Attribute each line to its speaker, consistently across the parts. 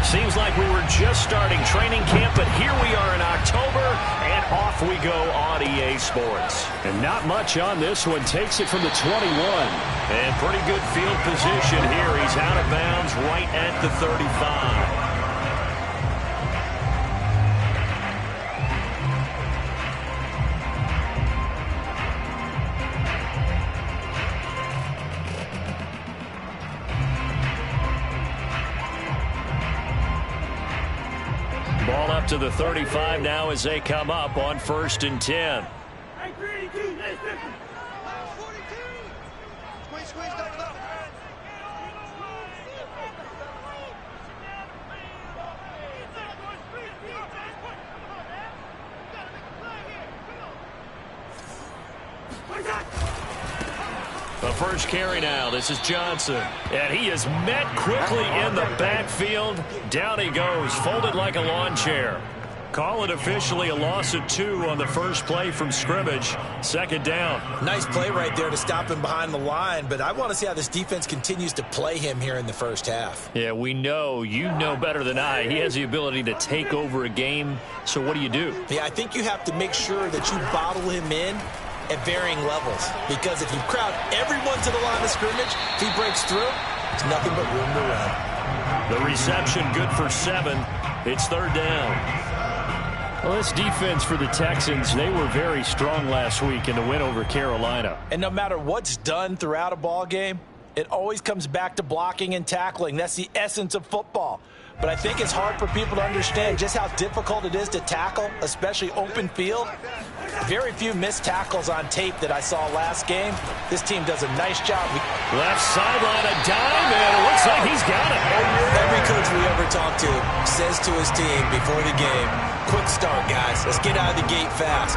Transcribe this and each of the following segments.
Speaker 1: Seems like we were just starting training camp, but here we are in October, and off we go on EA Sports. And not much on this one. Takes it from the 21. And pretty good field position here. He's out of bounds right at the 35. Ball up to the 35 now as they come up on 1st and 10. The first carry now. This is Johnson. And he is met quickly in the backfield. Down he goes, folded like a lawn chair. Call it officially a loss of 2 on the first play from scrimmage. 2nd down.
Speaker 2: Nice play right there to stop him behind the line, but I want to see how this defense continues to play him here in the first half.
Speaker 1: Yeah, we know. You know better than I. He has the ability to take over a game. So what do you do?
Speaker 2: Yeah, I think you have to make sure that you bottle him in at varying levels, because if you crowd everyone to the line of scrimmage, if he breaks through, there's nothing but room to run.
Speaker 1: The reception good for 7. It's 3rd down. Well, this defense for the Texans, they were very strong last week in the win over Carolina.
Speaker 2: And no matter what's done throughout a ball game, it always comes back to blocking and tackling. That's the essence of football. But I think it's hard for people to understand just how difficult it is to tackle, especially open field. Very few missed tackles on tape that I saw last game. This team does a nice job.
Speaker 1: Left sideline, a dime, and it looks like he's got it.
Speaker 2: Every coach we ever talk to says to his team before the game, quick start, guys. Let's get out of the gate fast.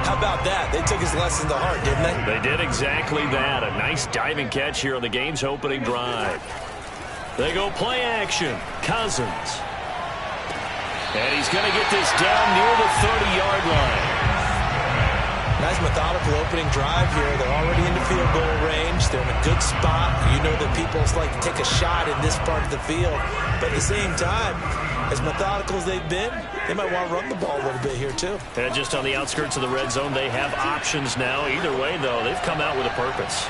Speaker 2: How about that? They took his lesson to heart, didn't they?
Speaker 1: They did exactly that. A nice diving catch here on the game's opening drive. They go play action. Cousins. And he's going to get this down near the 30-yard line.
Speaker 2: Nice methodical opening drive here. They're already in the field goal range. They're in a good spot. You know that people like to take a shot in this part of the field. But at the same time, as methodical as they've been, they might want to run the ball a little bit here too.
Speaker 1: And just on the outskirts of the red zone, they have options now. Either way, though, they've come out with a purpose.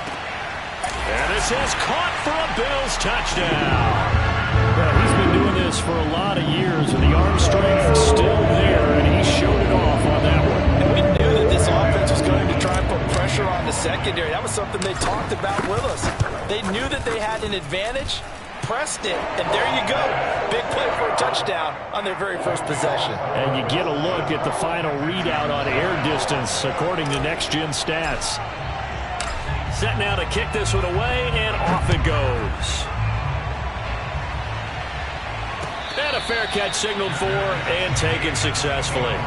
Speaker 1: And this is caught for a Bills touchdown. Well, he's been doing this for a lot of years, and the arm strength is still there, and he showed it off on that one.
Speaker 2: And we knew that this offense was going to try and put pressure on the secondary. That was something they talked about with us. They knew that they had an advantage, pressed it, and there you go. Big play for a touchdown on their very first possession.
Speaker 1: And you get a look at the final readout on air distance, according to Next Gen Stats. Set now to kick this one away, and off it goes. And a fair catch signaled for and taken successfully.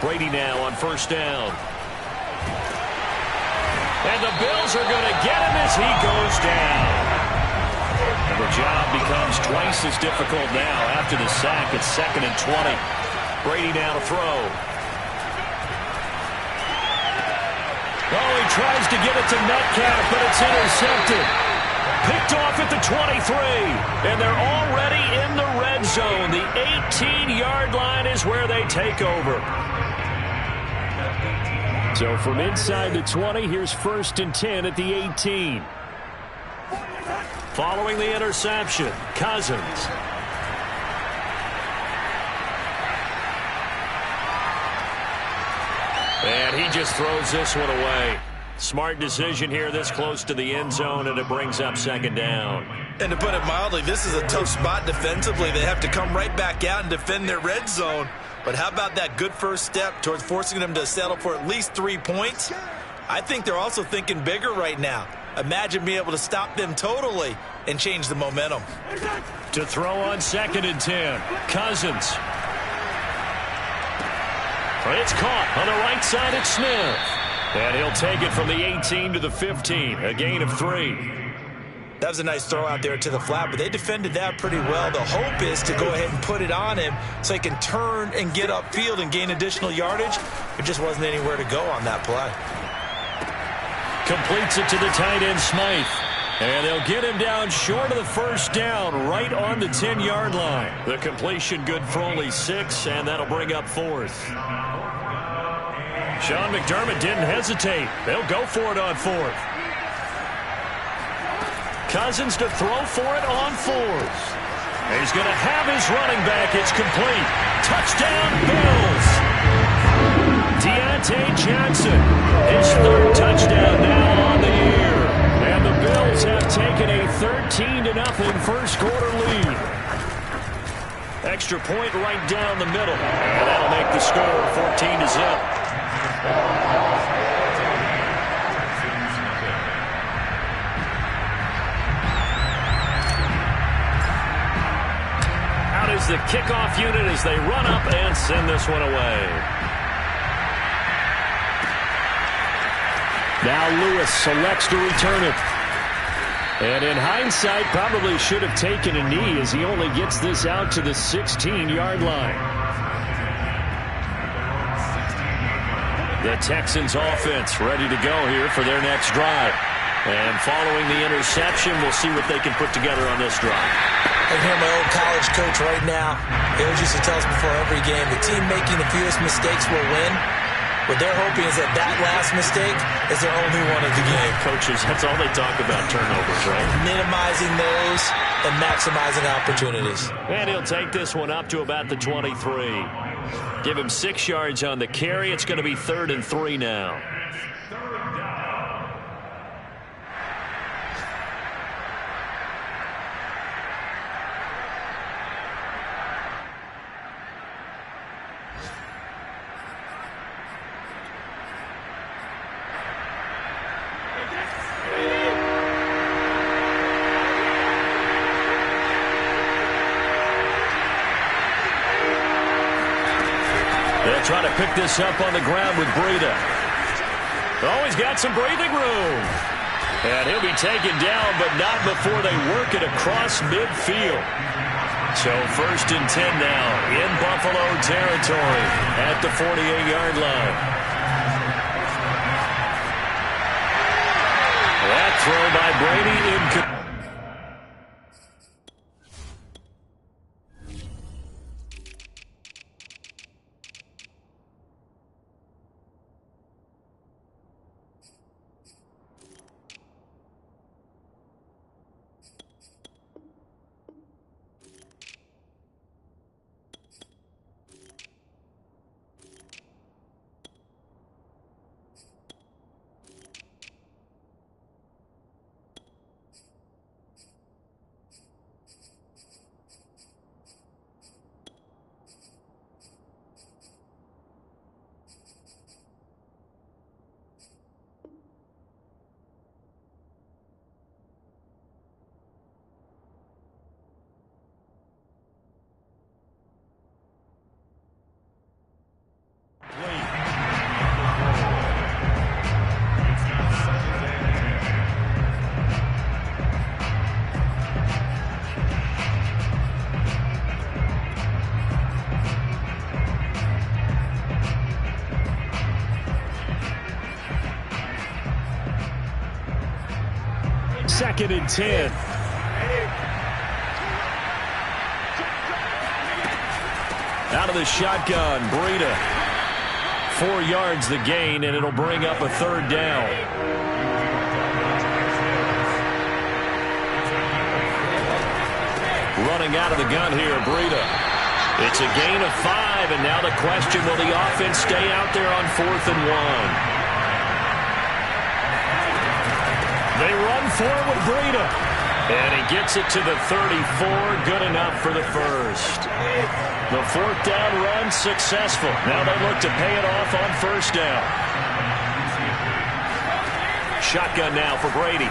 Speaker 1: Brady now on 1st down. And the Bills are going to get him as he goes down. And the job becomes twice as difficult now after the sack. It's 2nd and 20. Brady now to throw. Oh, he tries to get it to Metcalf, but it's intercepted. Picked off at the 23. And they're already in the red zone. The 18-yard line is where they take over. So from inside the 20, here's 1st and 10 at the 18. Following the interception, Cousins. And he just throws this one away. Smart decision here this close to the end zone, and it brings up 2nd down.
Speaker 2: And to put it mildly, this is a tough spot defensively. They have to come right back out and defend their red zone. But how about that good first step towards forcing them to settle for at least 3 points? I think they're also thinking bigger right now. Imagine being able to stop them totally and change the momentum.
Speaker 1: To throw on 2nd and 10, Cousins. It's caught on the right side. It's Smith. And he'll take it from the 18 to the 15. A gain of 3.
Speaker 2: That was a nice throw out there to the flat, but they defended that pretty well. The hope is to go ahead and put it on him so he can turn and get upfield and gain additional yardage. There just wasn't anywhere to go on that play.
Speaker 1: Completes it to the tight end, Smythe. And they'll get him down short of the first down, right on the 10-yard line. The completion good for only 6, and that'll bring up 4th. Sean McDermott didn't hesitate. They'll go for it on 4th. Cousins to throw for it on 4th. He's going to have his running back. It's complete. Touchdown, Bills. Deontay Johnson, his 3rd touchdown now on the year. And the Bills have taken a 13-0 first quarter lead. Extra point right down the middle. And that'll make the score 14-0. Out is the kickoff unit as they run up and send this one away. Now Lewis selects to return it. And in hindsight, probably should have taken a knee as he only gets this out to the 16-yard line. The Texans offense ready to go here for their next drive. And following the interception, we'll see what they can put together on this drive.
Speaker 2: I can hear my old college coach right now. He always used to tell us before every game, the team making the fewest mistakes will win. What they're hoping is that that last mistake is their only one of the game.
Speaker 1: Coaches, that's all they talk about, turnovers, right?
Speaker 2: Minimizing those and maximizing opportunities.
Speaker 1: And he'll take this one up to about the 23. Give him 6 yards on the carry. It's going to be 3rd and 3 now. They'll try to pick this up on the ground with Breida. Oh, he's got some breathing room. And he'll be taken down, but not before they work it across midfield. So 1st and 10 now in Buffalo territory at the 48-yard line. That throw by Brady incomplete. Second and 10. Out of the shotgun, Breida. 4 yards the gain, and it'll bring up a 3rd down. Running out of the gun here, Breida. It's a gain of 5, and now the question, will the offense stay out there on 4th and 1? They run forward with Breida. And he gets it to the 34. Good enough for the first. The 4th down run successful. Now they look to pay it off on 1st down. Shotgun now for Brady.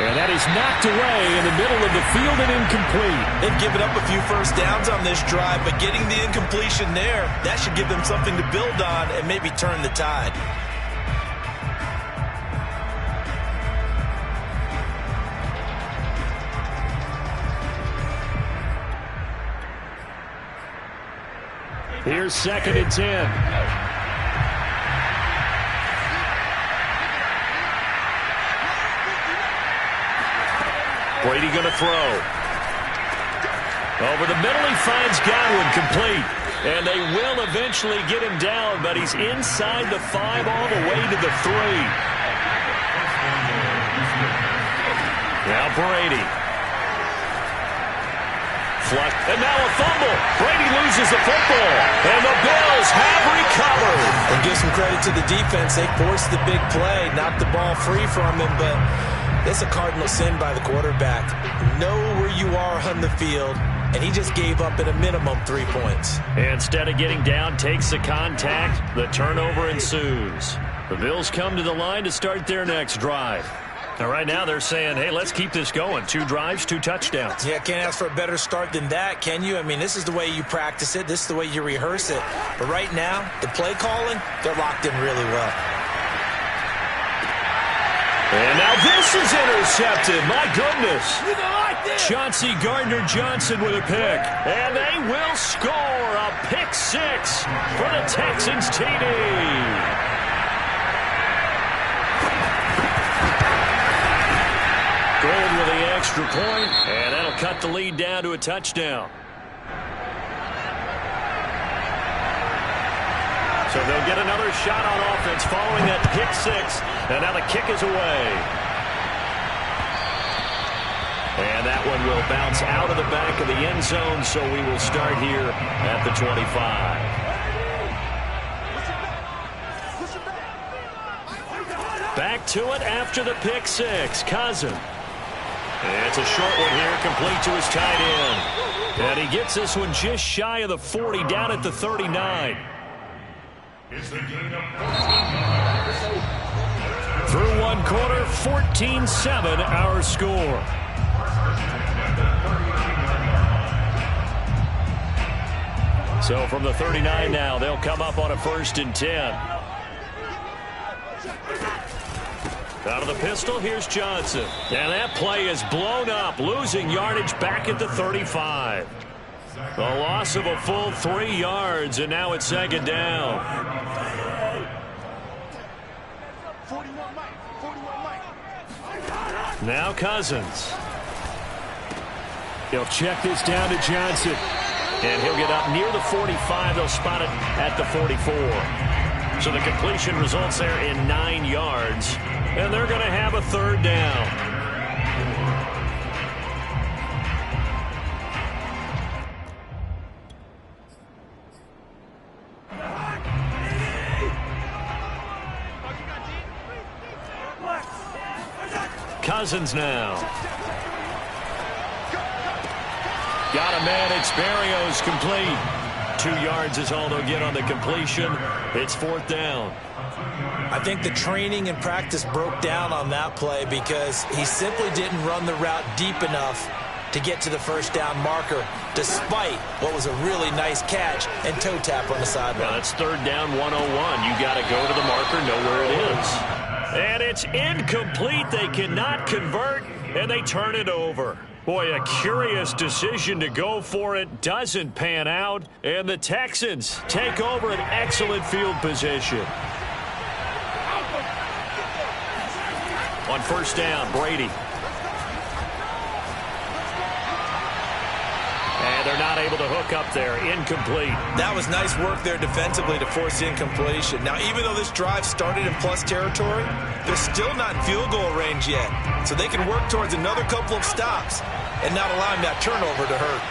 Speaker 1: And that is knocked away in the middle of the field and incomplete.
Speaker 2: They've given up a few first downs on this drive, but getting the incompletion there, that should give them something to build on and maybe turn the tide.
Speaker 1: Here's 2nd and 10. Brady going to throw. Over the middle, he finds Godwin, complete. And they will eventually get him down, but he's inside the 5 all the way to the 3. Now Brady. Flush, and now a fumble. Brady loses the football, and the Bills have recovered.
Speaker 2: And give some credit to the defense. They forced the big play, knocked the ball free from him, but it's a cardinal sin by the quarterback. Know where you are on the field, and he just gave up at a minimum 3 points.
Speaker 1: Instead of getting down, takes the contact. The turnover ensues. The Bills come to the line to start their next drive. Now, right now, they're saying, hey, let's keep this going. 2 drives, 2 touchdowns.
Speaker 2: Yeah, can't ask for a better start than that, can you? I mean, this is the way you practice it. This is the way you rehearse it. But right now, the play calling, they're locked in really well.
Speaker 1: And now this is intercepted. My goodness. Chauncey Gardner-Johnson with a pick. And they will score a pick 6 for the Texans TD. Gold with the extra point, and that'll cut the lead down to a touchdown. So they'll get another shot on offense following that pick 6, and now the kick is away. And that one will bounce out of the back of the end zone, so we will start here at the 25. Back to it after the pick 6. Cousin. And it's a short one here, complete to his tight end. And he gets this one just shy of the 40, down at the 39. Through 1 quarter, 14-7 our score. So from the 39 now, they'll come up on a 1st and 10. Out of the pistol, here's Johnson. And that play is blown up, losing yardage back at the 35. A loss of a full 3 yards, and now it's 2nd down. Now Cousins. He'll check this down to Johnson. And he'll get up near the 45. They'll spot it at the 44. So the completion results there in 9 yards. And they're going to have a 3rd down. Cousins now. Got a man. It's Barrios, complete. 2 yards is all they'll get on the completion. It's 4th down.
Speaker 2: I think the training and practice broke down on that play because he simply didn't run the route deep enough to get to the 1st down marker, despite what was a really nice catch and toe tap on the sideline.
Speaker 1: Well, that's 3rd down 101. You got to go to the marker, know where it is. And it's incomplete. They cannot convert, and they turn it over. Boy, a curious decision to go for it. Doesn't pan out, and the Texans take over an excellent field position. On 1st down, Brady. And they're not able to hook up there. Incomplete.
Speaker 2: That was nice work there defensively to force the incompletion. Now, even though this drive started in plus territory, they're still not in field goal range yet. So they can work towards another couple of stops and not allowing that turnover to hurt.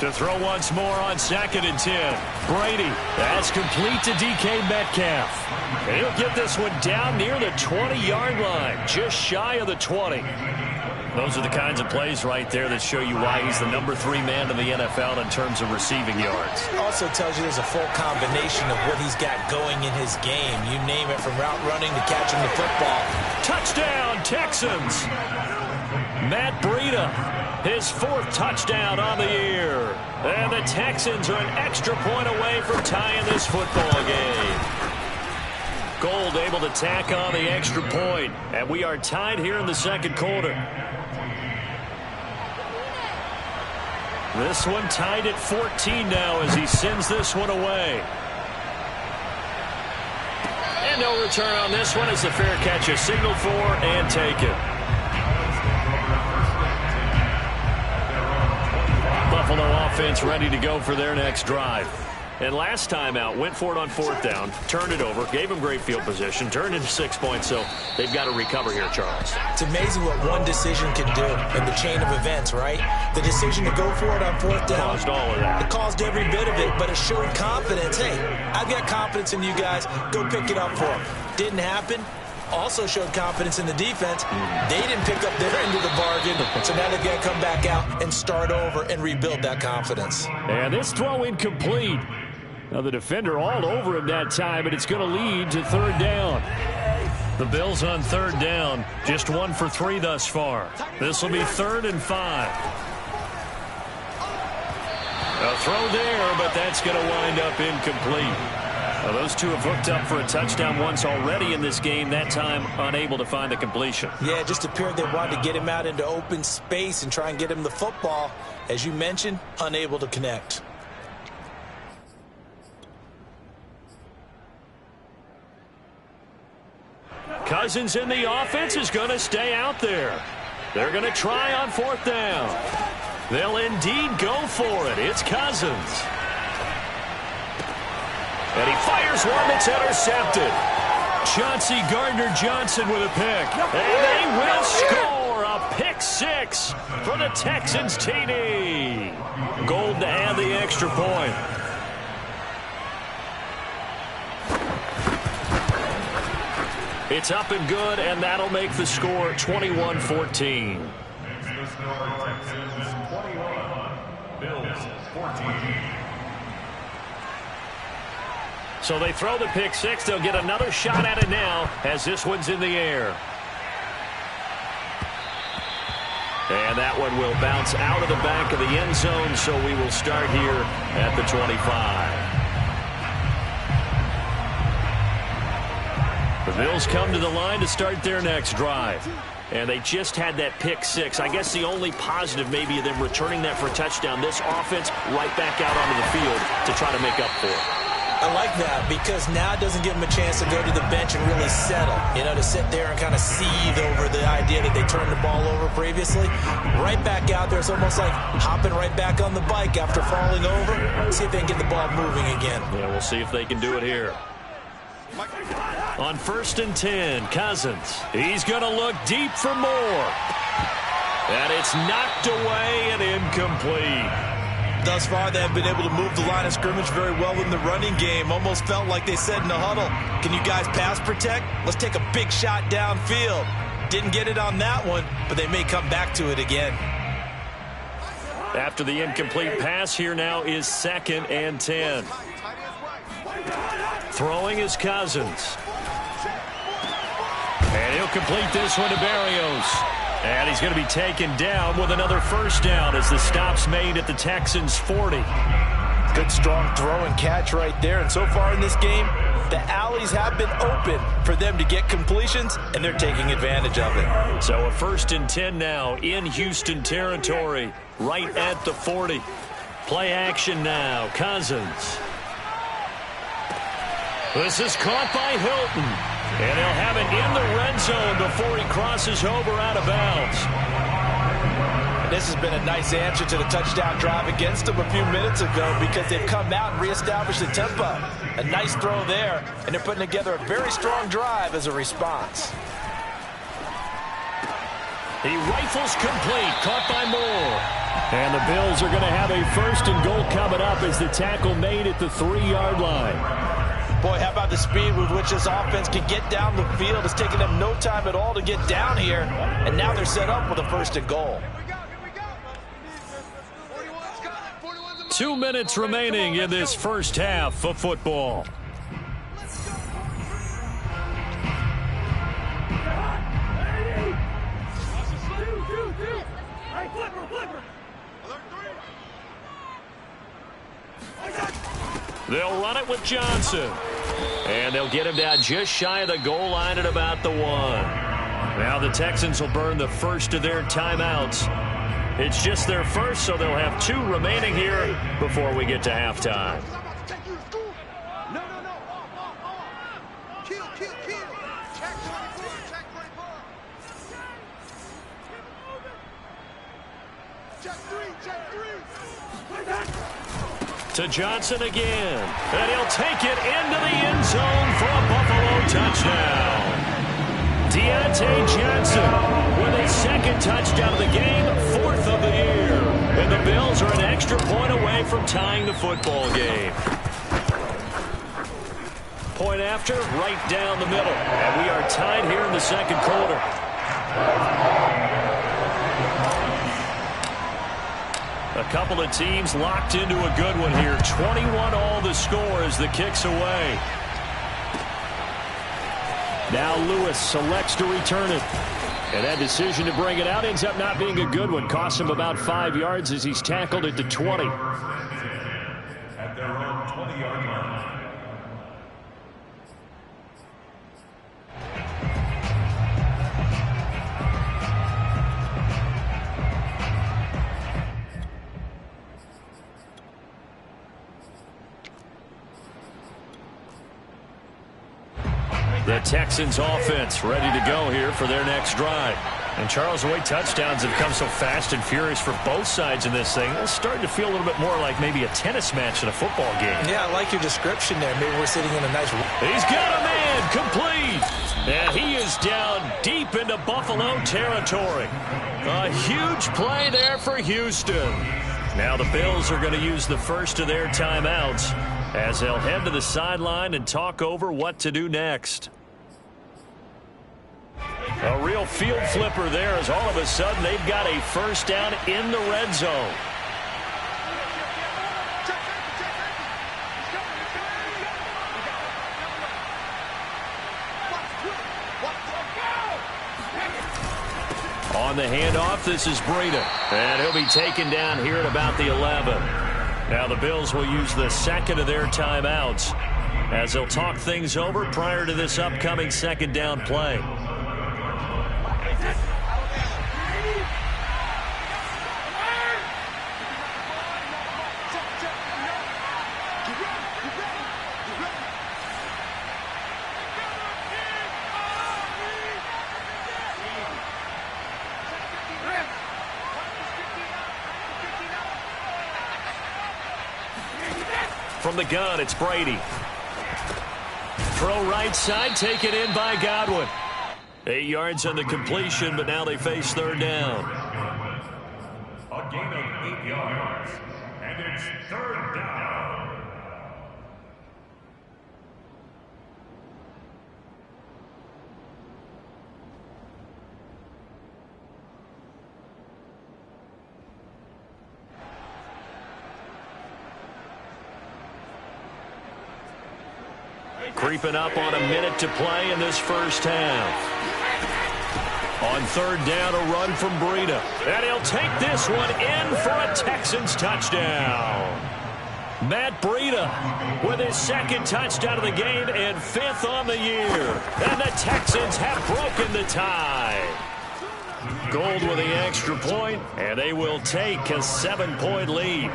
Speaker 1: To throw once more on 2nd and 10. Brady, that's complete to DK Metcalf. And he'll get this one down near the 20-yard line, just shy of the 20. Those are the kinds of plays right there that show you why he's the number 3 man in the NFL in terms of receiving yards.
Speaker 2: Also tells you there's a full combination of what he's got going in his game. You name it, from route running to catching the football.
Speaker 1: Touchdown, Texans! Matt Breida, his 4th touchdown on the year. And the Texans are an extra point away from tying this football game. Gold able to tack on the extra point, and we are tied here in the 2nd quarter. This one tied at 14 now as he sends this one away. And no return on this one as the fair catch is signaled for and taken. Buffalo offense ready to go for their next drive. And last time out, went for it on 4th down, turned it over, gave him great field position, turned into 6 points, so they've got to recover here, Charles.
Speaker 2: It's amazing what one decision can do in the chain of events, right? The decision to go for it on 4th down.
Speaker 1: Caused all of that.
Speaker 2: It caused every bit of it, but it showed confidence. Hey, I've got confidence in you guys. Go pick it up for them. Didn't happen. Also showed confidence in the defense. They didn't pick up their end of the bargain, so now they've got to come back out and start over and rebuild that confidence.
Speaker 1: And this throw incomplete. Now the defender all over him that time, but it's going to lead to 3rd down. The Bills on 3rd down, just 1 for 3 thus far. This will be 3rd and 5. A throw there, but that's going to wind up incomplete. Now those two have hooked up for a touchdown once already in this game, that time unable to find the completion.
Speaker 2: Yeah, it just appeared they wanted to get him out into open space and try and get him the football. As you mentioned, unable to connect.
Speaker 1: Cousins in the offense is going to stay out there. They're going to try on 4th down. They'll indeed go for it. It's Cousins. And he fires one that's intercepted. Chauncey Gardner-Johnson with a pick. And they will score a pick 6 for the Texans TD. Gold to add the extra point. It's up and good, and that'll make the score 21-14. So they throw the pick 6. They'll get another shot at it now as this one's in the air. And that one will bounce out of the back of the end zone, so we will start here at the 25. The Bills come to the line to start their next drive. And they just had that pick 6. I guess the only positive maybe of them returning that for a touchdown. This offense right back out onto the field to try to make up for it.
Speaker 2: I like that because now it doesn't give them a chance to go to the bench and really settle. You know, to sit there and kind of seethe over the idea that they turned the ball over previously. Right back out there. It's almost like hopping right back on the bike after falling over. See if they can get the ball moving again.
Speaker 1: Yeah, we'll see if they can do it here. On 1st and 10, Cousins. He's going to look deep for more. And it's knocked away and incomplete.
Speaker 2: Thus far, they have been able to move the line of scrimmage very well in the running game. Almost felt like they said in the huddle, can you guys pass protect? Let's take a big shot downfield. Didn't get it on that one, but they may come back to it again.
Speaker 1: After the incomplete pass, here now is 2nd and 10. Throwing is Cousins. And he'll complete this one to Barrios. And he's going to be taken down with another 1st down as the stop's made at the Texans' 40.
Speaker 2: Good strong throw and catch right there. And so far in this game, the alleys have been open for them to get completions, and they're taking advantage of it.
Speaker 1: So a 1st and 10 now in Houston territory, right at the 40. Play action now, Cousins. This is caught by Hilton. And he'll have it in the red zone before he crosses over out of bounds.
Speaker 2: This has been a nice answer to the touchdown drive against them a few minutes ago because they've come out and reestablished the tempo. A nice throw there, and they're putting together a very strong drive as a response.
Speaker 1: He rifles complete, caught by Moore. And the Bills are going to have a 1st and goal coming up as the tackle made at the 3-yard line.
Speaker 2: Boy, how about the speed with which this offense can get down the field? It's taken them no time at all to get down here, and now they're set up with a 1st and goal.
Speaker 1: 2 minutes remaining in this first half of football. They'll run it with Johnson. And they'll get him down just shy of the goal line at about the 1. Now the Texans will burn the first of their timeouts. It's just their first, so they'll have 2 remaining here before we get to halftime. To Johnson again, and he'll take it into the end zone for a Buffalo touchdown. Deontay Johnson with his 2nd touchdown of the game, 4th of the year. And the Bills are an extra point away from tying the football game. Point after, right down the middle. And we are tied here in the 2nd quarter. A couple of teams locked into a good one here. 21 all the score as the kick's away. Now Lewis selects to return it. And that decision to bring it out ends up not being a good one. Costs him about 5 yards as he's tackled at the 20.
Speaker 3: At their own 20-yard line.
Speaker 1: The Texans offense ready to go here for their next drive. And Charles, the way touchdowns have come so fast and furious for both sides in this thing, it's starting to feel a little bit more like maybe a tennis match in a football game.
Speaker 2: Yeah, I like your description there. Maybe we're sitting in a nice...
Speaker 1: He's got a man complete. And he is down deep into Buffalo territory. A huge play there for Houston. Now the Bills are going to use the first of their timeouts as they'll head to the sideline and talk over what to do next. A real field flipper there as all of a sudden they've got a 1st down in the red zone. On the handoff, this is Breida. And he'll be taken down here at about the 11. Now the Bills will use the 2nd of their timeouts as they'll talk things over prior to this upcoming 2nd down play. From the gun, it's Brady. Throw right side, taken in by Godwin. 8 yards on the completion, but now they face 3rd down.
Speaker 3: A gain of 8 yards, and it's 3rd down.
Speaker 1: Creeping up on a minute to play in this first half. On 3rd down, a run from Breida. And he'll take this one in for a Texans touchdown. Matt Breida with his 2nd touchdown of the game and 5th on the year. And the Texans have broken the tie. Gold with the extra point, and they will take a 7-point lead.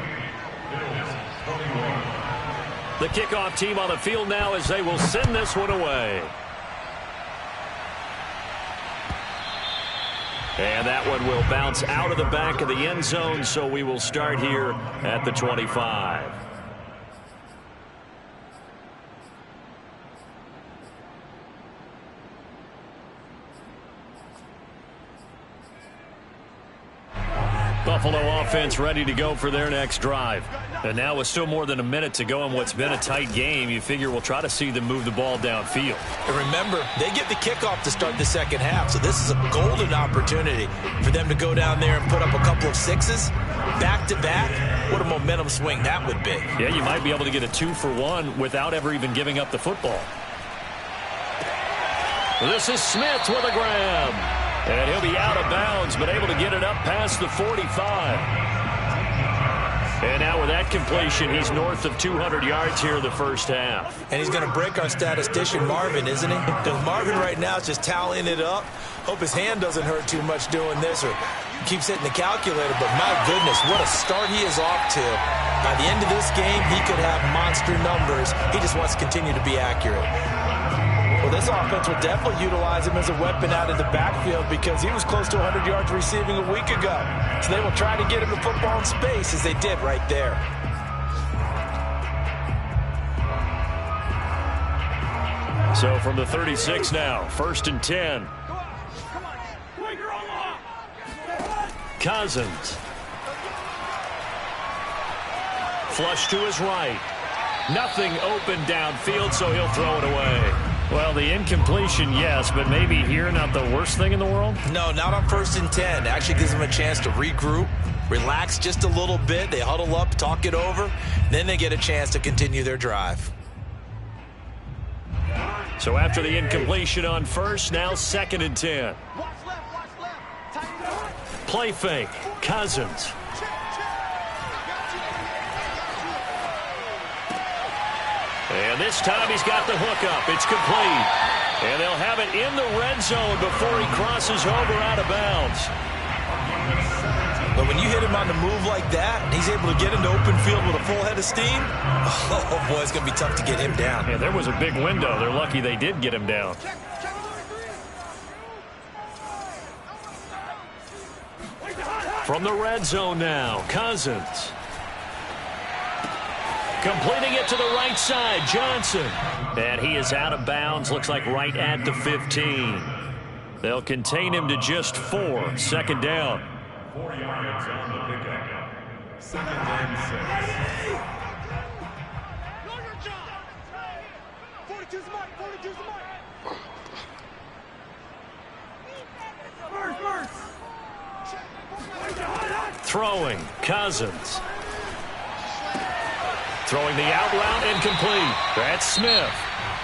Speaker 1: The kickoff team on the field now as they will send this one away. And that one will bounce out of the back of the end zone, so we will start here at the 25. Buffalo offense ready to go for their next drive. And now with still more than a minute to go in what's been a tight game, you figure we'll try to see them move the ball downfield.
Speaker 2: And remember, they get the kickoff to start the second half, so this is a golden opportunity for them to go down there and put up a couple of sixes back-to-back. What a momentum swing that would be.
Speaker 1: Yeah, you might be able to get a 2-for-1 without ever even giving up the football. This is Smith with a grab. And he'll be out of bounds, but able to get it up past the 45. And now with that completion, he's north of 200 yards here in the first half.
Speaker 2: And he's going to break our statistician, Marvin, isn't he? Because Marvin right now is just tallying it up. Hope his hand doesn't hurt too much doing this or keeps hitting the calculator. But my goodness, what a start he is off to. By the end of this game, he could have monster numbers. He just wants to continue to be accurate. Well, this offense will definitely utilize him as a weapon out of the backfield because he was close to 100 yards receiving a week ago. So they will try to get him the football in space as they did right there.
Speaker 1: So from the 36 now, 1st and 10. Cousins. Flush to his right. Nothing open downfield, so he'll throw it away. Well, the incompletion, yes, but maybe here not the worst thing in the world?
Speaker 2: No, not on 1st and 10. Actually gives them a chance to regroup, relax just a little bit. They huddle up, talk it over. Then they get a chance to continue their drive.
Speaker 1: So after the incompletion on 1st, now 2nd and 10. Play fake. Cousins. And this time he's got the hook up. It's complete. And they'll have it in the red zone before he crosses over out of bounds.
Speaker 2: But when you hit him on the move like that, and he's able to get into open field with a full head of steam, oh boy, it's going to be tough to get him down.
Speaker 1: Yeah, there was a big window. They're lucky they did get him down. From the red zone now, Cousins. Completing it to the right side, Johnson. And he is out of bounds, looks like right at the 15. They'll contain him to just 4. 2nd down.
Speaker 3: 4 yards on the pickup. 2nd and 6.
Speaker 4: 42's Mike, 42's Mike.
Speaker 1: Throwing, Cousins. Throwing the out route incomplete. That's Smith.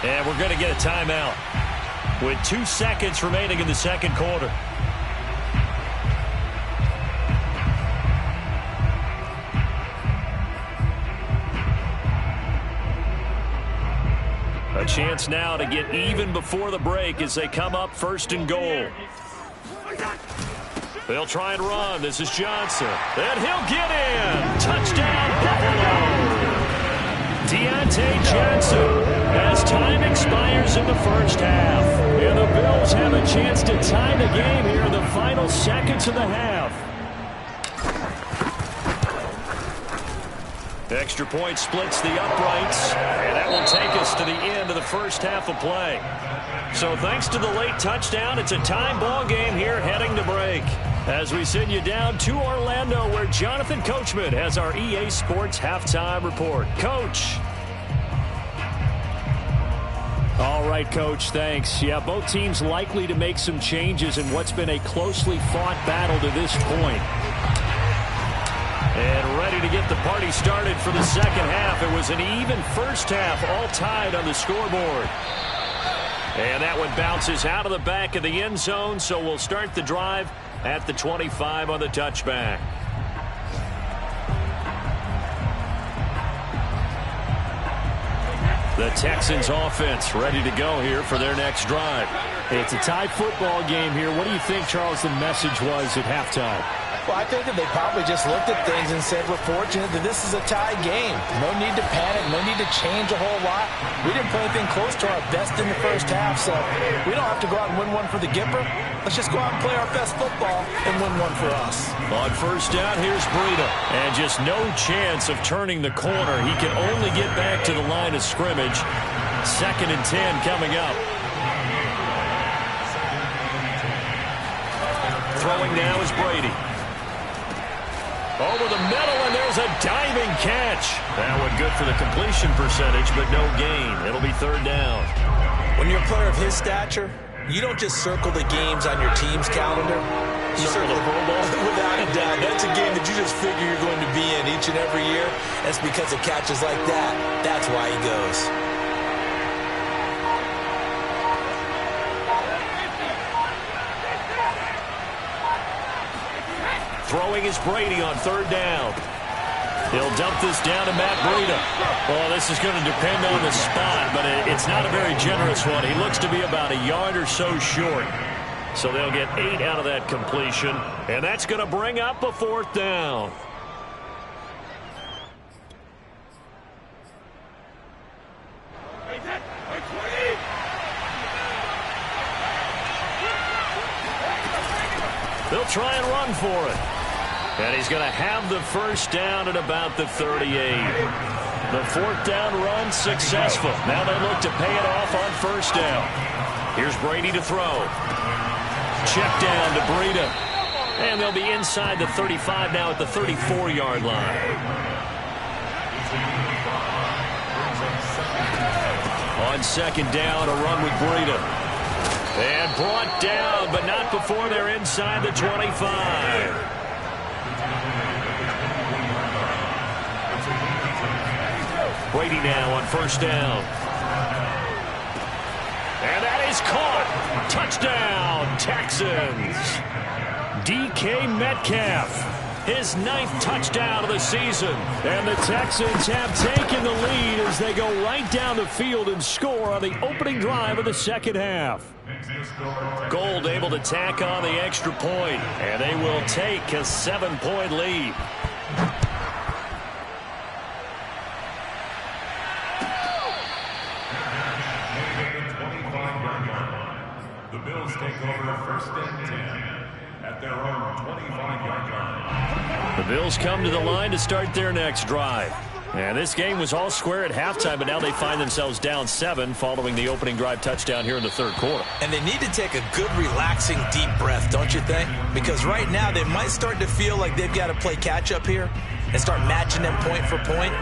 Speaker 1: And we're going to get a timeout with 2 seconds remaining in the second quarter. A chance now to get even before the break as they come up 1st and goal. They'll try and run. This is Johnson. And he'll get in. Touchdown, Buffalo. Deontay Johnson as time expires in the first half. And the Bills have a chance to tie the game here in the final seconds of the half. Extra point splits the uprights, and that will take us to the end of the first half of play. So thanks to the late touchdown, it's a time ball game here heading to break. As we send you down to Orlando, where Jonathan Coachman has our EA Sports halftime report. Coach. All right, Coach, thanks. Yeah, both teams likely to make some changes in what's been a closely fought battle to this point. And ready to get the party started for the second half. It was an even first half, all tied on the scoreboard. And that one bounces out of the back of the end zone, so we'll start the drive at the 25 on the touchback. The Texans offense ready to go here for their next drive. It's a tie football game here. What do you think, Charles, the message was at halftime?
Speaker 2: Well, I think that they probably just looked at things and said, we're fortunate that this is a tie game. No need to panic, no need to change a whole lot. We didn't play anything close to our best in the first half, so we don't have to go out and win one for the Gipper. Let's just go out and play our best football and win one for us.
Speaker 1: On 1st down, here's Breida. And just no chance of turning the corner. He can only get back to the line of scrimmage. 2nd and 10 coming up. Throwing now is Brady. Over the middle, and there's a diving catch. That one good for the completion percentage, but no gain. It'll be third down.
Speaker 2: When you're a player of his stature, you don't just circle the games on your team's calendar. You circle the Pro Bowl. Without a doubt. That's a game that you just figure you're going to be in each and every year. That's because of catches like that. That's why he goes.
Speaker 1: Throwing is Brady on third down. He'll dump this down to Matt Breida. Well, this is going to depend on the spot, but it's not a very generous one. He looks to be about a yard or so short. So they'll get 8 out of that completion, and that's going to bring up a fourth down. They'll try and run for it. And he's going to have the first down at about the 38. The fourth down run successful. Now they look to pay it off on first down. Here's Brady to throw. Check down to Breida. And they'll be inside the 35 now at the 34-yard line. On second down, a run with Breida. And brought down, but not before they're inside the 25. Brady now on first down. And that is caught. Touchdown, Texans. DK Metcalf, his 9th touchdown of the season. And the Texans have taken the lead as they go right down the field and score on the opening drive of the second half. Gold able to tack on the extra point, and they will take a 7-point lead.
Speaker 3: The Bills take over first and 10 at their own 25-yard line.
Speaker 1: The Bills come to the line to start their next drive. And this game was all square at halftime, but now they find themselves down 7 following the opening drive touchdown here in the third quarter.
Speaker 2: And they need to take a good, relaxing, deep breath, don't you think? Because right now they might start to feel like they've got to play catch-up here and start matching them point for point.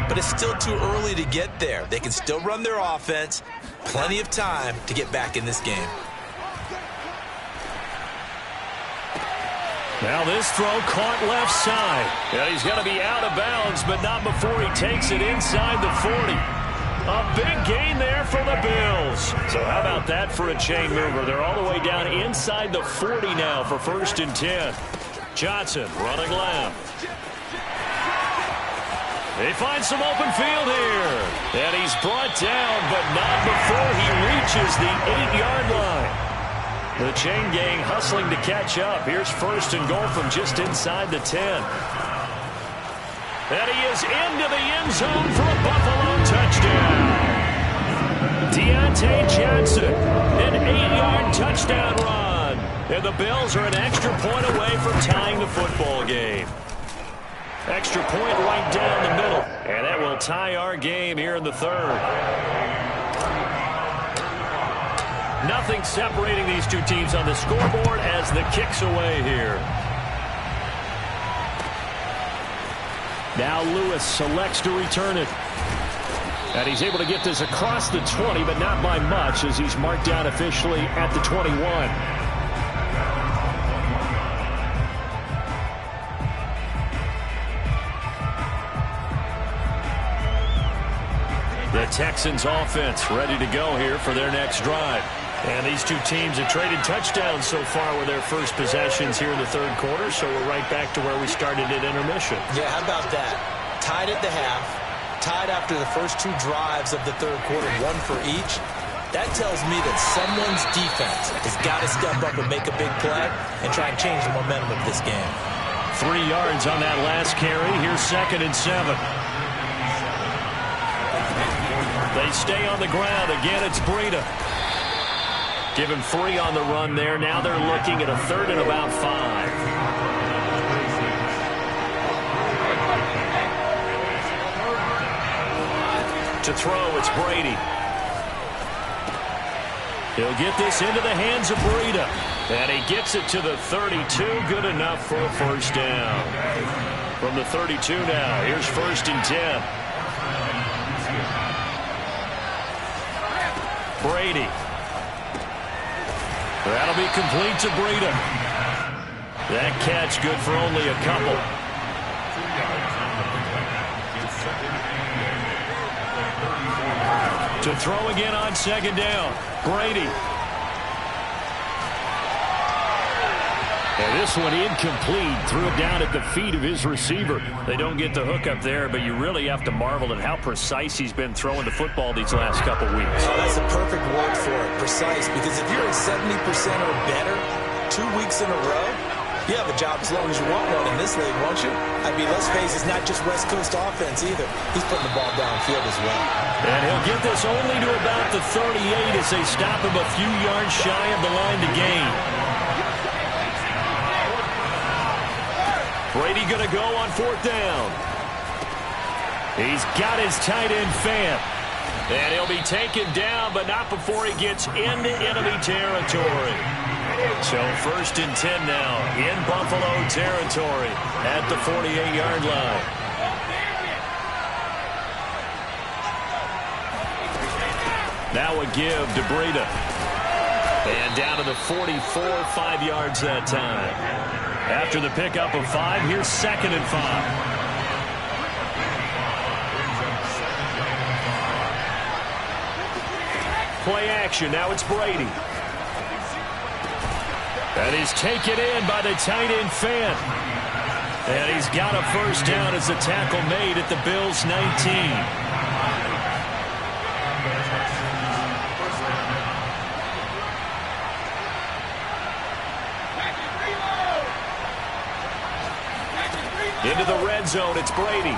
Speaker 2: But it's still too early to get there. They can still run their offense. Plenty of time to get back in this game.
Speaker 1: Now this throw caught left side. And he's going to be out of bounds, but not before he takes it inside the 40. A big gain there for the Bills. So how about that for a chain mover? They're all the way down inside the 40 now for first and 10. Johnson running left. They find some open field here. And he's brought down, but not before he reaches the 8-yard line. The chain gang hustling to catch up. Here's first and goal from just inside the 10. And he is into the end zone for a Buffalo touchdown. Deontay Johnson, an 8-yard touchdown run. And the Bills are an extra point away from tying the football game. Extra point right down the middle. And that will tie our game here in the third. Nothing separating these two teams on the scoreboard as the kick's away here. Now Lewis selects to return it. And he's able to get this across the 20, but not by much as he's marked down officially at the 21. The Texans offense ready to go here for their next drive. And these two teams have traded touchdowns so far with their first possessions here in the third quarter, so we're right back to where we started at intermission.
Speaker 2: Yeah, how about that? Tied at the half, tied after the first 2 drives of the third quarter, 1 for each. That tells me that someone's defense has got to step up and make a big play and try and change the momentum of this game.
Speaker 1: 3 yards on that last carry. Here's second and 7. They stay on the ground. Again, it's Breida. Give him 3 on the run there. Now they're looking at a third and about 5. To throw, it's Brady. He'll get this into the hands of Breida. And he gets it to the 32. Good enough for a first down. From the 32 now, here's 1st and 10. Brady. That'll be complete to Breida. That catch good for only a couple. To throw again on 2nd down. Brady. And this one incomplete. Threw it down at the feet of his receiver. They don't get the hook up there, but you really have to marvel at how precise he's been throwing the football these last couple weeks.
Speaker 2: Oh, that's the perfect word for it, precise. Because if you're at 70% or better 2 weeks in a row, you have a job as long as you want one in this league, won't you? I mean, let's face it, it's not just West Coast offense either. He's putting the ball downfield as well.
Speaker 1: And he'll get this only to about the 38 as they stop him a few yards shy of the line to gain. Brady going to go on 4th down. He's got his tight end Fant. And he'll be taken down, but not before he gets into enemy territory. So 1st and 10 now in Buffalo territory at the 48-yard line. Now a give to Breida. And down to the 44, 5 yards that time. After the pickup of 5, here's 2nd and 5. Play action. Now it's Brady. And he's taken in by the tight end Fant. And he's got a 1st down as the tackle made at the Bills' 19. Into the red zone, it's Brady.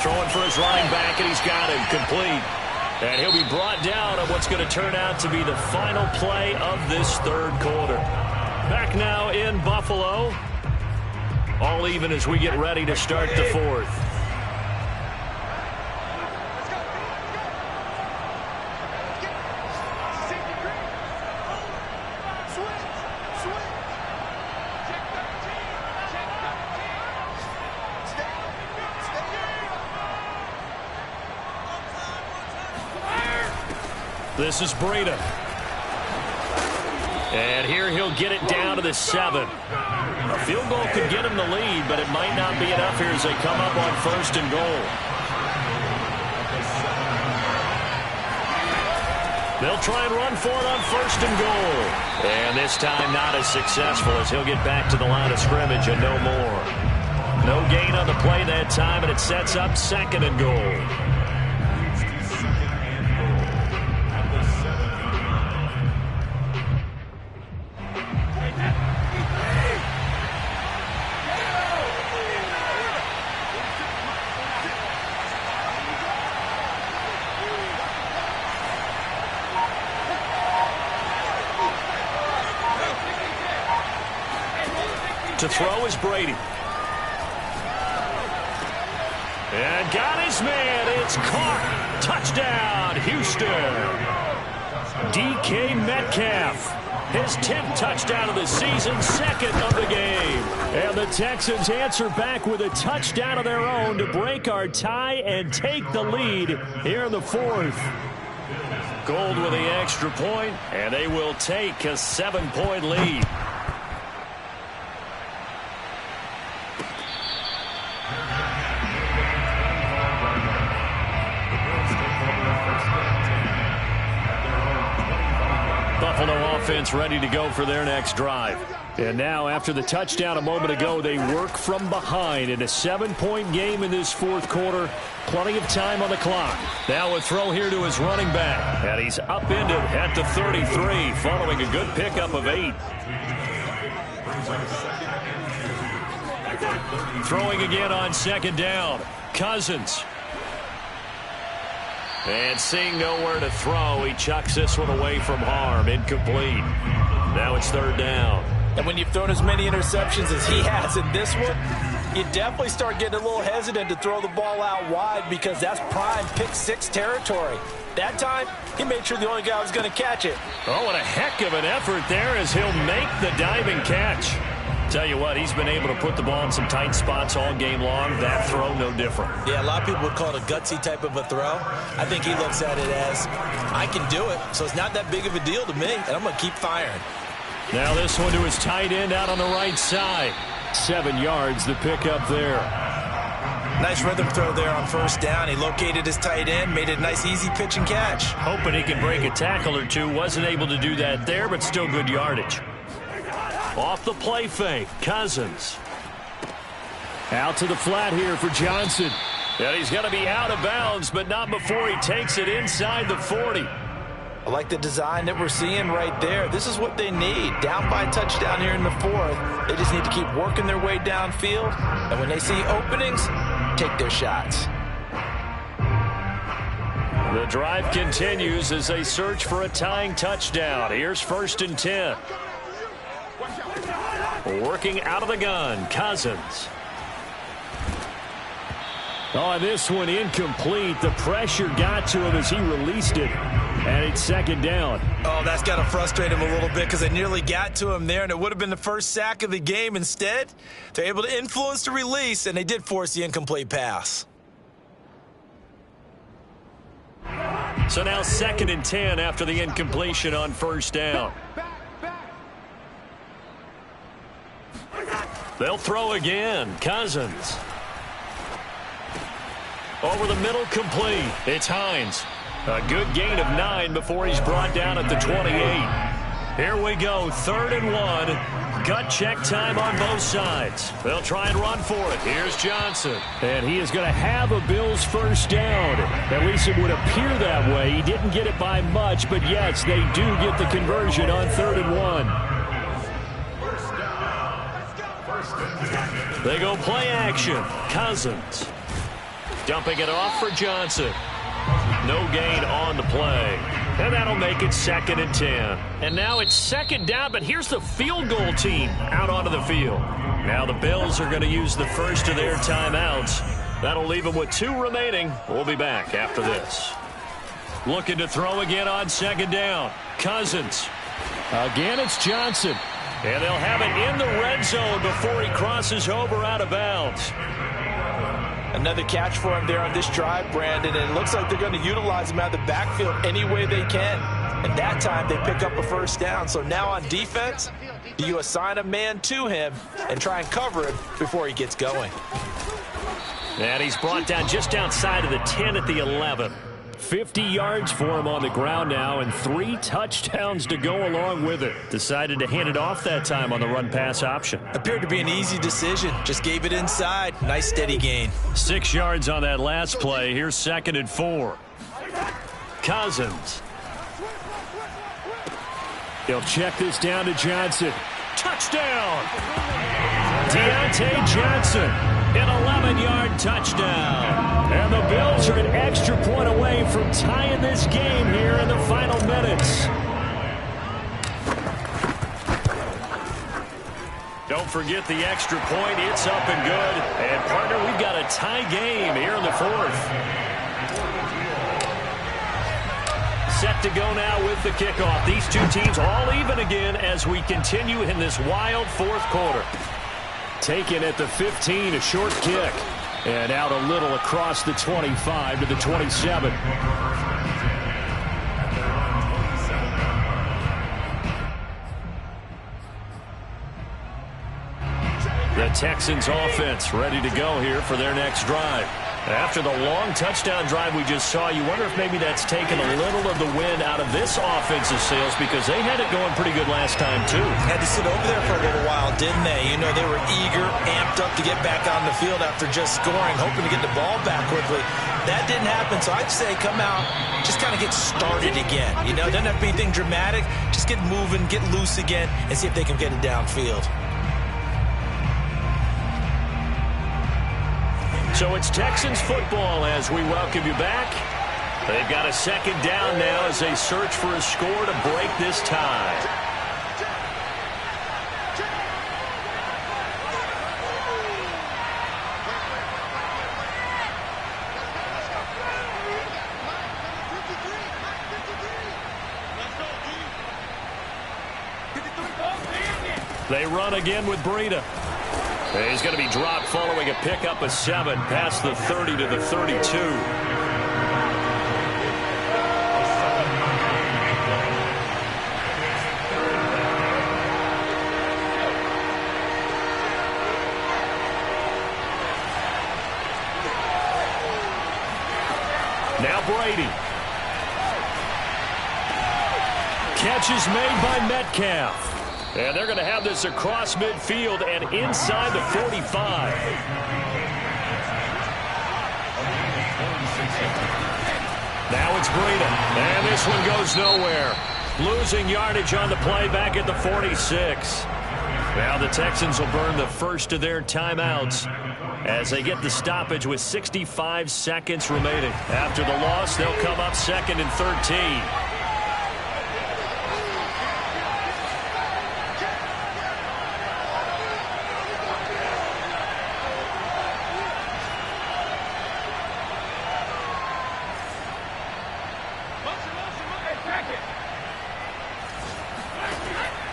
Speaker 1: Throwing for his running back, and he's got him complete. And he'll be brought down on what's going to turn out to be the final play of this 3rd quarter. Back now in Buffalo. All even as we get ready to start the 4th. This is Breida. And here he'll get it down to the 7. A field goal could get him the lead, but it might not be enough here as they come up on 1st and goal. They'll try and run for it on 1st and goal. And this time not as successful as he'll get back to the line of scrimmage and no more. No gain on the play that time, and it sets up 2nd and goal. To throw is Brady. And got his man. It's caught. Touchdown, Houston. DK Metcalf. His 10th touchdown of the season, 2nd of the game. And the Texans answer back with a touchdown of their own to break our tie and take the lead here in the 4th. Gold with the extra point, and they will take a 7-point lead. Buffalo offense ready to go for their next drive. And now, after the touchdown a moment ago, they work from behind in a 7-point game in this 4th quarter. Plenty of time on the clock. Now a throw here to his running back. And he's upended at the 33 following a good pickup of 8. Throwing again on 2nd down. Cousins. And seeing nowhere to throw, he chucks this one away from harm. Incomplete. Now it's 3rd down.
Speaker 2: And when you've thrown as many interceptions as he has in this one, you definitely start getting a little hesitant to throw the ball out wide because that's prime pick-6 territory. That time, he made sure the only guy was going to catch it.
Speaker 1: Oh, what a heck of an effort there as he'll make the diving catch. Tell you what, he's been able to put the ball in some tight spots all game long. That throw, no different.
Speaker 2: Yeah, a lot of people would call it a gutsy type of a throw. I think he looks at it as, I can do it, so it's not that big of a deal to me, and I'm going to keep firing.
Speaker 1: Now this one to his tight end out on the right side. 7 yards the pick up there.
Speaker 2: Nice rhythm throw there on first down. He located his tight end, made it a nice easy pitch and catch.
Speaker 1: Hoping he can break a tackle or two. Wasn't able to do that there, but still good yardage. Off the play fake, Cousins. Out to the flat here for Johnson. And he's going to be out of bounds, but not before he takes it inside the 40.
Speaker 2: I like the design that we're seeing right there. This is what they need. Down by a touchdown here in the 4th. They just need to keep working their way downfield. And when they see openings, take their shots.
Speaker 1: The drive continues as they search for a tying touchdown. Here's 1st and 10. Working out of the gun, Cousins. Oh, this one incomplete. The pressure got to him as he released it. And it's 2nd down.
Speaker 2: Oh, that's got to frustrate him a little bit because they nearly got to him there, and it would have been the first sack of the game. Instead, they're able to influence the release, and they did force the incomplete pass.
Speaker 1: So now 2nd and 10 after the incompletion on 1st down. They'll throw again. Cousins. Over the middle, complete. It's Hines. A good gain of 9 before he's brought down at the 28. Here we go, 3rd and 1. Gut check time on both sides. They'll try and run for it. Here's Johnson. And he is going to have a Bills first down. At least it would appear that way. He didn't get it by much, but yes, they do get the conversion on 3rd and 1. They go play action. Cousins. Dumping it off for Johnson. No gain on the play. And that'll make it 2nd and 10. And now it's 2nd down, but here's the field goal team out onto the field. Now the Bills are going to use the first of their timeouts. That'll leave them with 2 remaining. We'll be back after this. Looking to throw again on 2nd down. Cousins. Again, it's Johnson. And they'll have it in the red zone before he crosses over out of bounds.
Speaker 2: Another catch for him there on this drive, Brandon, and it looks like they're going to utilize him out of the backfield any way they can. And that time they pick up a first down. So now on defense, do you assign a man to him and try and cover him before he gets going?
Speaker 1: And he's brought down just outside of the 10 at the 11. 50 yards for him on the ground now and 3 touchdowns to go along with it. Decided to hand it off that time on the run-pass option.
Speaker 2: Appeared to be an easy decision. Just gave it inside. Nice steady gain.
Speaker 1: 6 yards on that last play. Here's 2nd and 4. Cousins. He'll check this down to Johnson. Touchdown! Deontay Johnson. An 11-yard touchdown. And the Bills are an extra point away from tying this game here in the final minutes. Don't forget the extra point. It's up and good. And, partner, we've got a tie game here in the 4th. Set to go now with the kickoff. These two teams all even again as we continue in this wild 4th quarter. Taken at the 15, a short kick. And out a little across the 25 to the 27. The Texans offense ready to go here for their next drive. After the long touchdown drive we just saw, you wonder if maybe that's taken a little of the wind out of this offensive sails because they had it going pretty good last time too.
Speaker 2: Had to sit over there for a little while, didn't they? You know, they were eager, amped up to get back on the field after just scoring, hoping to get the ball back quickly. That didn't happen, so I'd say come out, just kind of get started again. You know, doesn't have to be anything dramatic. Just get moving, get loose again, and see if they can get it downfield.
Speaker 1: So it's Texans football as we welcome you back. They've got a 2nd down now as they search for a score to break this tie. They run again with Breida. He's going to be dropped following a pickup of 7 past the 30 to the 32. Now Brady. Catch is made by Metcalf. And they're going to have this across midfield and inside the 45. Now it's Breida. And this one goes nowhere. Losing yardage on the play back at the 46. Now the Texans will burn the first of their timeouts as they get the stoppage with 65 seconds remaining. After the loss, they'll come up 2nd and 13.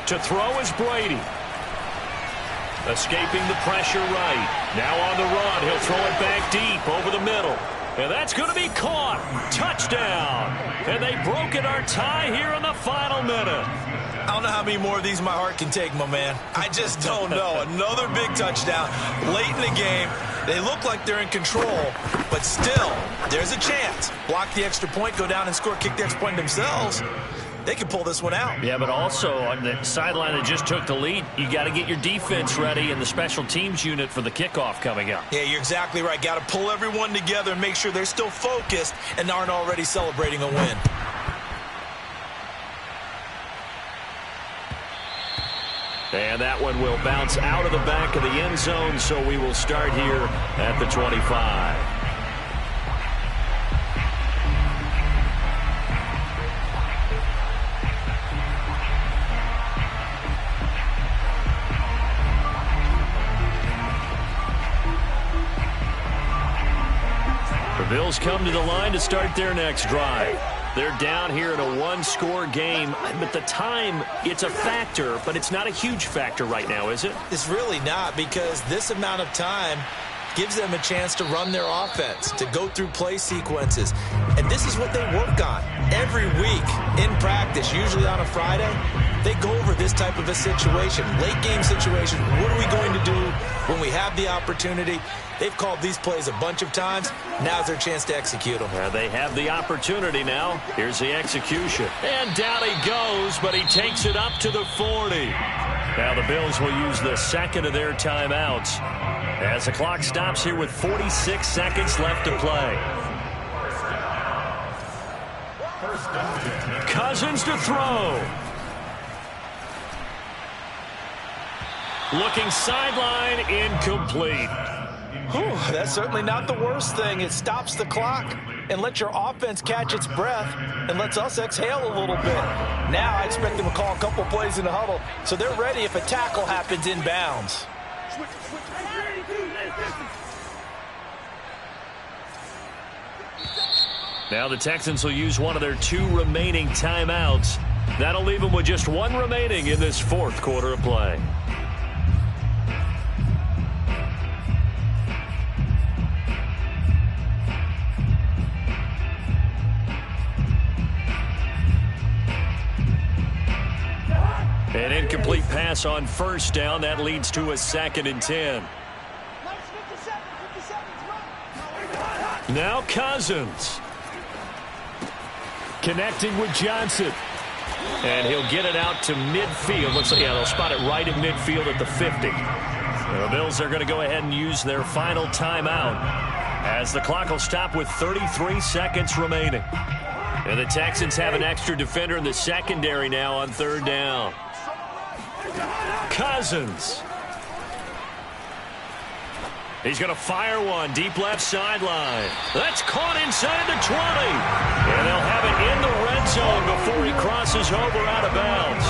Speaker 1: To throw is Brady. Escaping the pressure right. Now on the run. He'll throw it back deep over the middle. And that's going to be caught. Touchdown. And they broke it, our tie here in the final minute.
Speaker 2: I don't know how many more of these my heart can take, my man. I just don't know. Another big touchdown late in the game. They look like they're in control, but still, there's a chance. Block the extra point, go down and score, kick the extra point themselves. They can pull this one out.
Speaker 1: Yeah, but also on the sideline that just took the lead, you got to get your defense ready and the special teams unit for the kickoff coming up.
Speaker 2: Yeah, you're exactly right. Got to pull everyone together and make sure they're still focused and aren't already celebrating a win.
Speaker 1: And that one will bounce out of the back of the end zone, so we will start here at the 25. The Bills come to the line to start their next drive. They're down here in a one-score game, but the time, it's a factor, but it's not a huge factor right now, is it?
Speaker 2: It's really not, because this amount of time gives them a chance to run their offense, to go through play sequences. And this is what they work on every week in practice, usually on a Friday. They go over this type of a situation, late game situation. What are we going to do when we have the opportunity? They've called these plays a bunch of times. Now's their chance to execute them.
Speaker 1: They have the opportunity now. Here's the execution. And down he goes, but he takes it up to the 40. Now the Bills will use the second of their timeouts as the clock stops here with 46 seconds left to play. Cousins to throw. Looking sideline, incomplete.
Speaker 2: Whew, that's certainly not the worst thing. It stops the clock and lets your offense catch its breath and lets us exhale a little bit. Now I expect them to call a couple plays in the huddle so they're ready if a tackle happens inbounds.
Speaker 1: Now the Texans will use one of their 2 remaining timeouts. That'll leave them with just 1 remaining in this 4th quarter of play. An incomplete pass on first down. That leads to a 2nd and 10. Now Cousins. Connecting with Johnson. And he'll get it out to midfield. Looks like, yeah, they'll spot it right at midfield at the 50. The Bills are going to go ahead and use their final timeout as the clock will stop with 33 seconds remaining. And the Texans have an extra defender in the secondary now on 3rd down. Cousins. He's going to fire one deep left sideline. That's caught inside the 20. And they'll have it in the red zone before he crosses over out of bounds.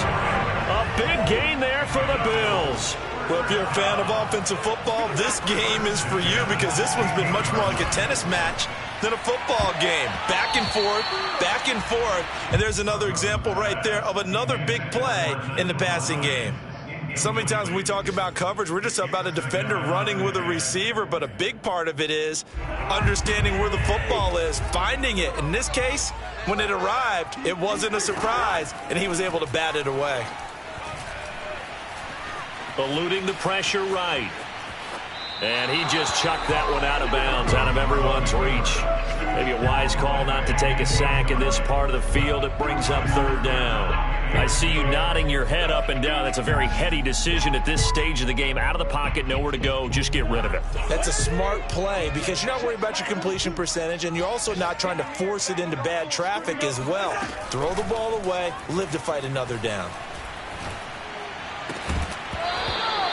Speaker 1: A big gain there for the Bills.
Speaker 2: Well, if you're a fan of offensive football, this game is for you because this one's been much more like a tennis match than a football game. Back and forth, back and forth. And there's another example right there of another big play in the passing game. So many times when we talk about coverage, we're just about a defender running with a receiver, but a big part of it is understanding where the football is, finding it. In this case, when it arrived, it wasn't a surprise, and he was able to bat it away.
Speaker 1: Eluding the pressure right. And he just chucked that one out of bounds, out of everyone's reach. Maybe a wise call not to take a sack in this part of the field. It brings up third down. I see you nodding your head up and down. That's a very heady decision at this stage of the game. Out of the pocket, nowhere to go. Just get rid of it.
Speaker 2: That's a smart play because you're not worried about your completion percentage, and you're also not trying to force it into bad traffic as well. Throw the ball away, live to fight another down.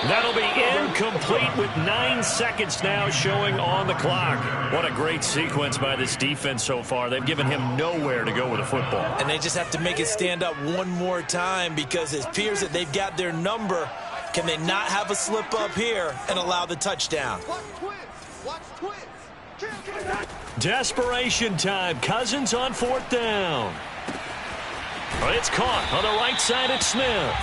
Speaker 1: That'll be incomplete with 9 seconds now showing on the clock. What a great sequence by this defense so far. They've given him nowhere to go with the football.
Speaker 2: And they just have to make it stand up one more time because it appears that they've got their number. Can they not have a slip up here and allow the touchdown?
Speaker 4: Watch twins.
Speaker 1: Desperation time. Cousins on fourth down. It's caught on the right side at Smith.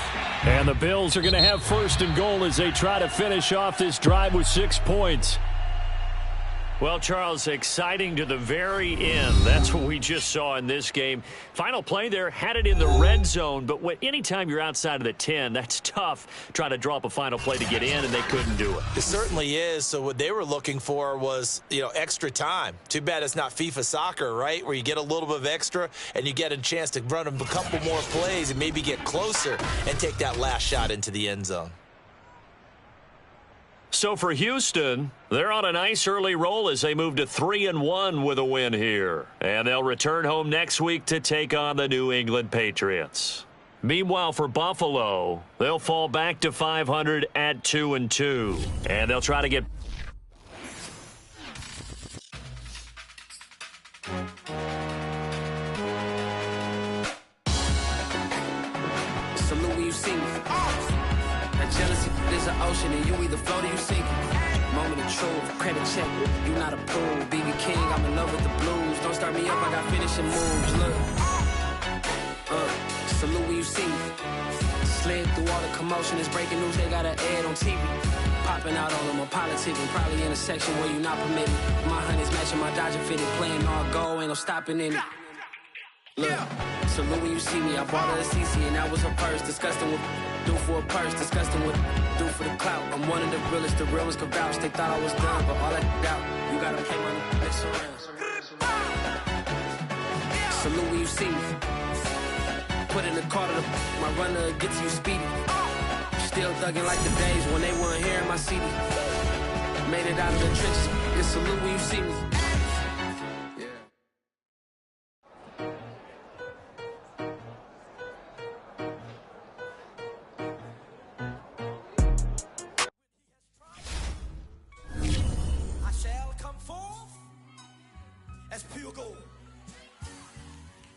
Speaker 1: And the Bills are going to have first and goal as they try to finish off this drive with 6 points. Well, Charles, exciting to the very end. That's what we just saw in this game. Final play there, had it in the red zone, but anytime you're outside of the 10, that's tough trying to draw up a final play to get in, and they couldn't do it.
Speaker 2: It certainly is. So what they were looking for was, extra time. Too bad it's not FIFA soccer, right, where you get a little bit of extra and you get a chance to run a couple more plays and maybe get closer and take that last shot into the end zone.
Speaker 1: So for Houston, they're on a nice early roll as they move to 3-1 with a win here. And they'll return home next week to take on the New England Patriots. Meanwhile, for Buffalo, they'll fall back to 500 at 2-2. And they'll try to get...
Speaker 5: Salute when you see me. That jealousy is an ocean, and you either float or you sink. Moment of truth, credit check. You not approved. BB King, I'm in love with the blues. Don't start me up, I got finishing moves. Look, salute when you see me. Slid through all the commotion, it's breaking news. They got an ad on TV. Popping out on them, I'm politicking. Probably in a section where you not permitted. My honey's matching my Dodger fitted, playing all go, ain't no stopping in it. Look, salute when you see me. I bought her a CC and that was her purse. Disgusting with do for a purse. Disgusting with do for the clout. I'm one of the realest. The real ones could vouch. They thought I was done, but all I doubt. You gotta play my mix around. Salute when you see me. Put in the car to my runner gets you speedy. Still thugging like the days when they weren't here in my CD. Made it out of the trenches. It's salute when you see me.
Speaker 6: As pure gold.